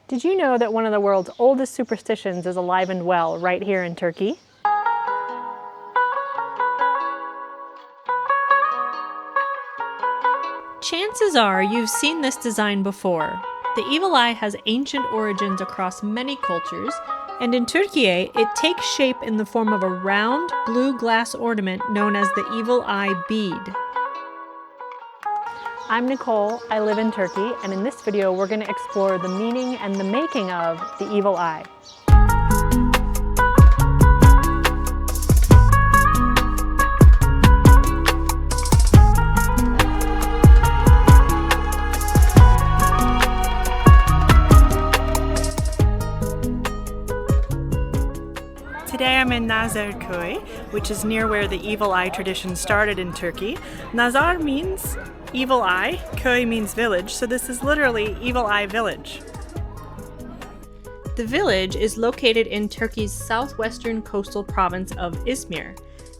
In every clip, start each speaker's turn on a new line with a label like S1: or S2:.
S1: Did you know that one of the world's oldest superstitions is alive and well right here in Turkey? Chances are you've seen this design before. The evil eye has ancient origins across many cultures, and in Türkiye, it takes shape in the form of a round, blue glass ornament known as the evil eye bead. I'm Nicole, I live in Turkey, and in this video we're going to explore the meaning and the making of the evil eye. Today I'm in Nazarköy, which is near where the evil eye tradition started in Turkey. Nazar means evil eye, köy means village, so this is literally Evil Eye Village. The village is located in Turkey's southwestern coastal province of Izmir,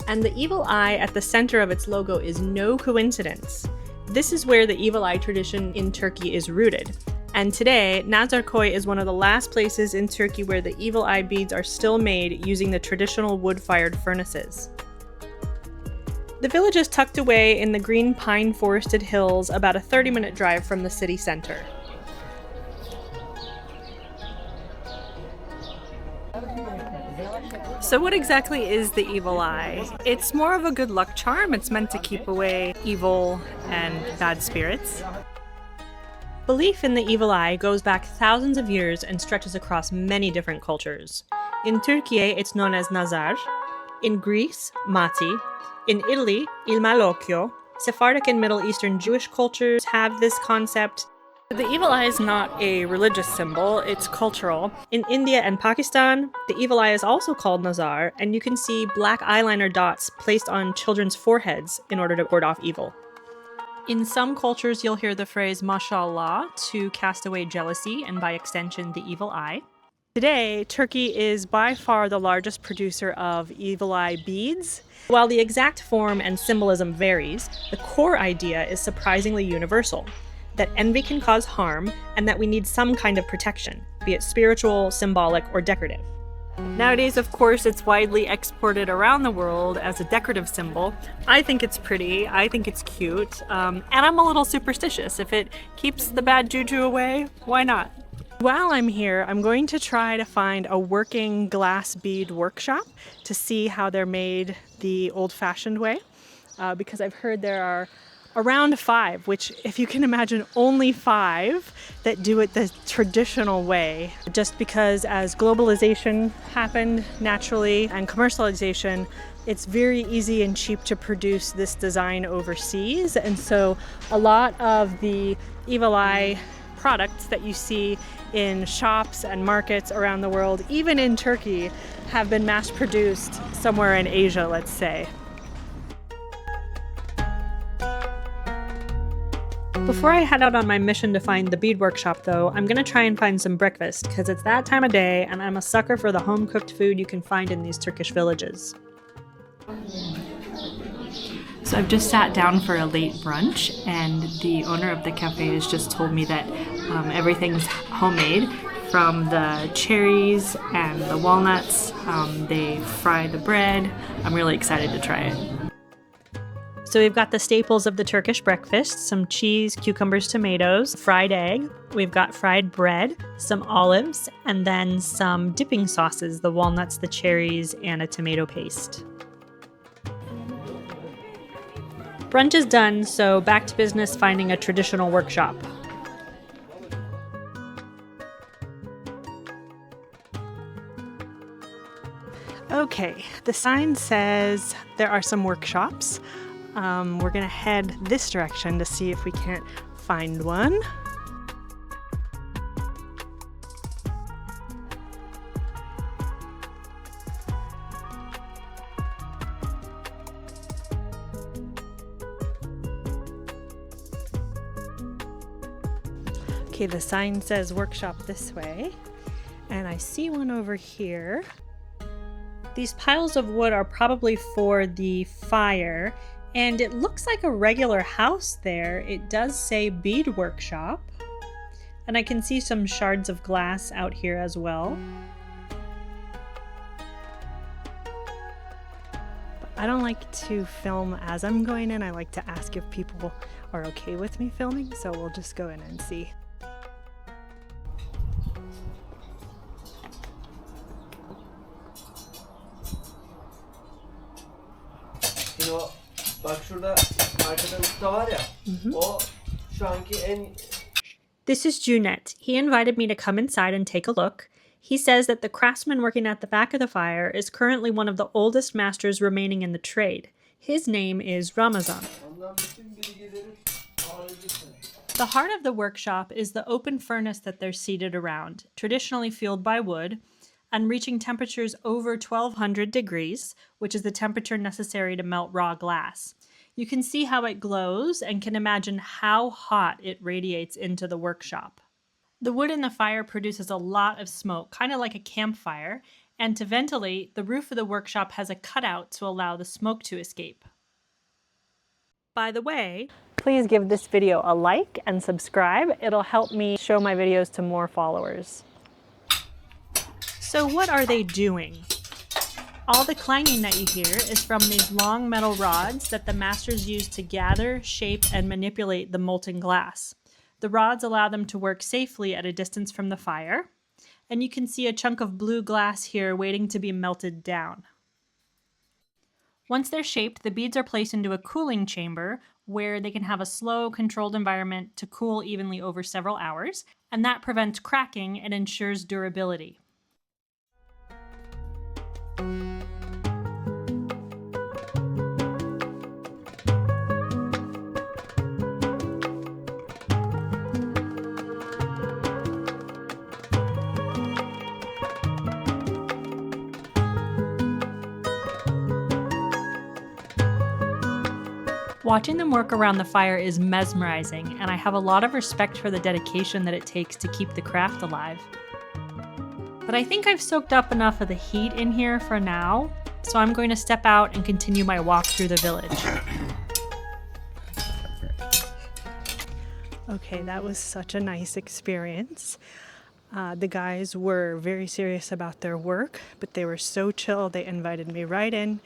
S1: and the evil eye at the center of its logo is no coincidence. This is where the evil eye tradition in Turkey is rooted. And today, Nazarköy is one of the last places in Turkey where the evil eye beads are still made using the traditional wood-fired furnaces. The village is tucked away in the green pine-forested hills about a 30-minute drive from the city center. So what exactly is the evil eye? It's more of a good luck charm. It's meant to keep away evil and bad spirits. Belief in the evil eye goes back thousands of years and stretches across many different cultures. In Türkiye, it's known as nazar. In Greece, mati. In Italy, il malocchio. Sephardic and Middle Eastern Jewish cultures have this concept. The evil eye is not a religious symbol, it's cultural. In India and Pakistan, the evil eye is also called nazar, and you can see black eyeliner dots placed on children's foreheads in order to ward off evil. In some cultures, you'll hear the phrase mashallah to cast away jealousy and by extension, the evil eye. Today, Turkey is by far the largest producer of evil eye beads. While the exact form and symbolism varies, the core idea is surprisingly universal, that envy can cause harm and that we need some kind of protection, be it spiritual, symbolic, or decorative. Nowadays, of course, it's widely exported around the world as a decorative symbol. I think it's pretty, I think it's cute, and I'm a little superstitious. If it keeps the bad juju away, why not? While I'm here, I'm going to try to find a working glass bead workshop to see how they're made the old-fashioned way, because I've heard there are around 5, which, if you can imagine, only 5 that do it the traditional way. Just because as globalization happened naturally and commercialization, it's very easy and cheap to produce this design overseas. And so a lot of the evil eye products that you see in shops and markets around the world, even in Turkey, have been mass produced somewhere in Asia, let's say. Before I head out on my mission to find the bead workshop though, I'm gonna try and find some breakfast because it's that time of day and I'm a sucker for the home-cooked food you can find in these Turkish villages. So I've just sat down for a late brunch and the owner of the cafe has just told me that everything's homemade. From the cherries and the walnuts, they fry the bread. I'm really excited to try it. So we've got the staples of the Turkish breakfast, some cheese, cucumbers, tomatoes, fried egg. We've got fried bread, some olives, and then some dipping sauces, the walnuts, the cherries, and a tomato paste. Brunch is done, so back to business finding a traditional workshop. Okay, the sign says there are some workshops. We're gonna head this direction to see if we can't find one. Okay, the sign says workshop this way, and I see one over here. These piles of wood are probably for the fire, and it looks like a regular house there. It does say bead workshop. And I can see some shards of glass out here as well. I don't like to film as I'm going in. I like to ask if people are okay with me filming, so we'll just go in and see.
S2: Şimdi o, bak şurada arkada usta var ya, o şu anki en...
S1: This is Junet. He invited me to come inside and take a look. He says that the craftsman working at the back of the fire is currently one of the oldest masters remaining in the trade. His name is Ramazan. The heart of the workshop is the open furnace that they're seated around, traditionally fueled by wood, and reaching temperatures over 1200 degrees, which is the temperature necessary to melt raw glass. You can see how it glows and can imagine how hot it radiates into the workshop. The wood in the fire produces a lot of smoke, kind of like a campfire, and to ventilate, the roof of the workshop has a cutout to allow the smoke to escape. By the way, please give this video a like and subscribe. It'll help me show my videos to more followers. So what are they doing? All the clanging that you hear is from these long metal rods that the masters use to gather, shape, and manipulate the molten glass. The rods allow them to work safely at a distance from the fire, and you can see a chunk of blue glass here waiting to be melted down. Once they're shaped, the beads are placed into a cooling chamber where they can have a slow, controlled environment to cool evenly over several hours, and that prevents cracking and ensures durability. Watching them work around the fire is mesmerizing, and I have a lot of respect for the dedication that it takes to keep the craft alive. But I think I've soaked up enough of the heat in here for now, so I'm going to step out and continue my walk through the village. Okay, that was such a nice experience. The guys were very serious about their work, but they were so chill, they invited me right in.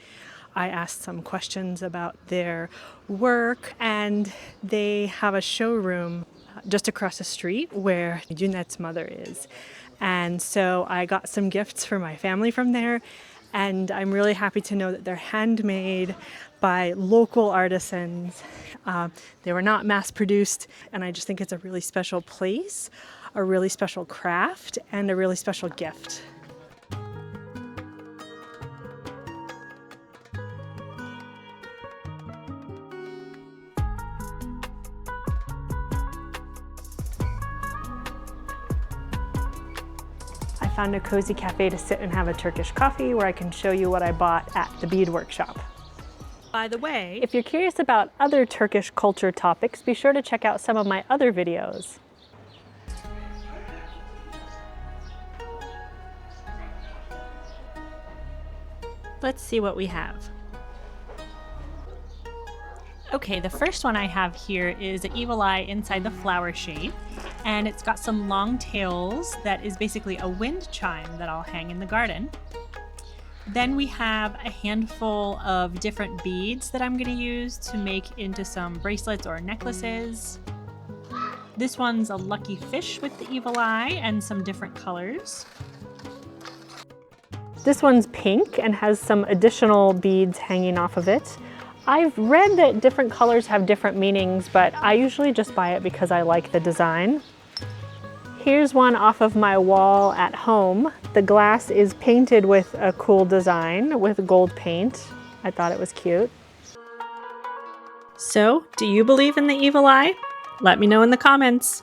S1: I asked some questions about their work, and they have a showroom just across the street where Junet's mother is. And so I got some gifts for my family from there, and I'm really happy to know that they're handmade by local artisans. They were not mass-produced, and I just think it's a really special place, a really special craft, and a really special gift. I found a cozy cafe to sit and have a Turkish coffee where I can show you what I bought at the Bead workshop. By the way, if you're curious about other Turkish culture topics, be sure to check out some of my other videos. Let's see what we have. Okay, the first one I have here is an evil eye inside the flower shape, and it's got some long tails that is basically a wind chime that I'll hang in the garden. Then we have a handful of different beads that I'm going to use to make into some bracelets or necklaces. This one's a lucky fish with the evil eye and some different colors. This one's pink and has some additional beads hanging off of it. I've read that different colors have different meanings, but I usually just buy it because I like the design. Here's one off of my wall at home. The glass is painted with a cool design with gold paint. I thought it was cute. So, do you believe in the evil eye? Let me know in the comments.